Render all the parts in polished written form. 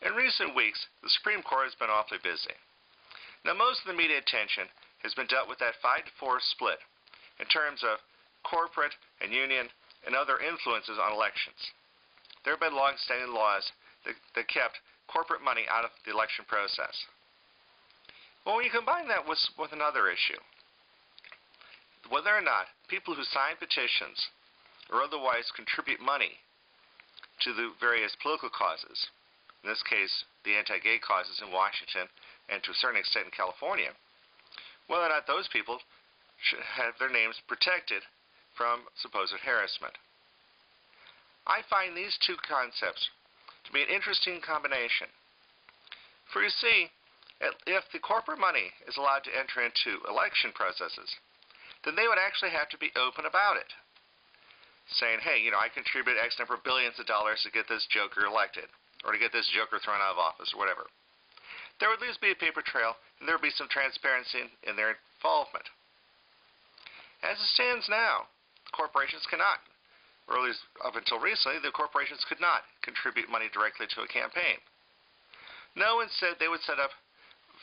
In recent weeks, the Supreme Court has been awfully busy. Now, most of the media attention has been dealt with that 5-4 split in terms of corporate and union and other influences on elections. There have been long-standing laws that kept corporate money out of the election process. Well, when you combine that with another issue, whether or not people who sign petitions or otherwise contribute money to the various political causes, in this case, the anti-gay causes in Washington and to a certain extent in California, whether or not those people should have their names protected from supposed harassment. I find these two concepts to be an interesting combination. For you see, if the corporate money is allowed to enter into election processes, then they would actually have to be open about it, saying, hey, I contributed X number of billions of dollars to get this joker elected, or to get this joker thrown out of office, or whatever. There would at least be a paper trail, and there would be some transparency in their involvement. As it stands now, corporations cannot, or at least up until recently, the corporations could not contribute money directly to a campaign. No, instead, they would set up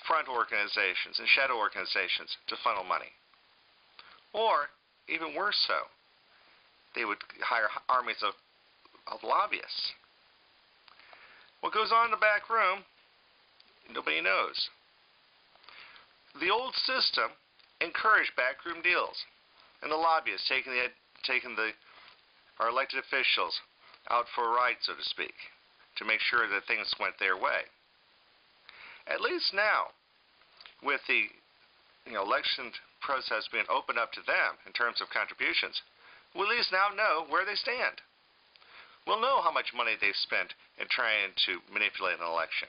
front organizations and shadow organizations to funnel money. Or, even worse so, they would hire armies of lobbyists. What goes on in the back room, nobody knows. The old system encouraged backroom deals, and the lobbyists taking our elected officials out for a ride, so to speak, to make sure that things went their way. At least now, with the election process being opened up to them in terms of contributions, we'll at least now know where they stand. We'll know how much money they've spent in trying to manipulate an election,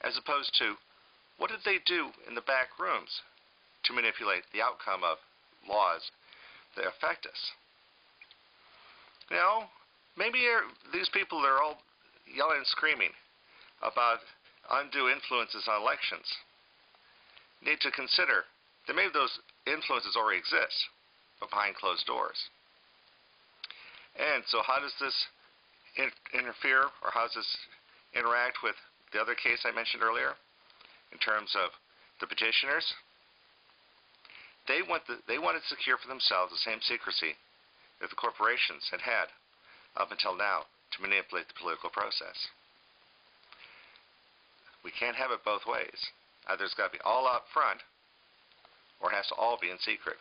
as opposed to what did they do in the back rooms to manipulate the outcome of laws that affect us. Maybe these people that are all yelling and screaming about undue influences on elections need to consider that maybe those influences already exist, but behind closed doors. And so how does this interfere, or how does this interact with the other case I mentioned earlier in terms of the petitioners? They wanted to secure for themselves the same secrecy that the corporations had had up until now to manipulate the political process. We can't have it both ways. Either it's got to be all out front, or it has to all be in secret.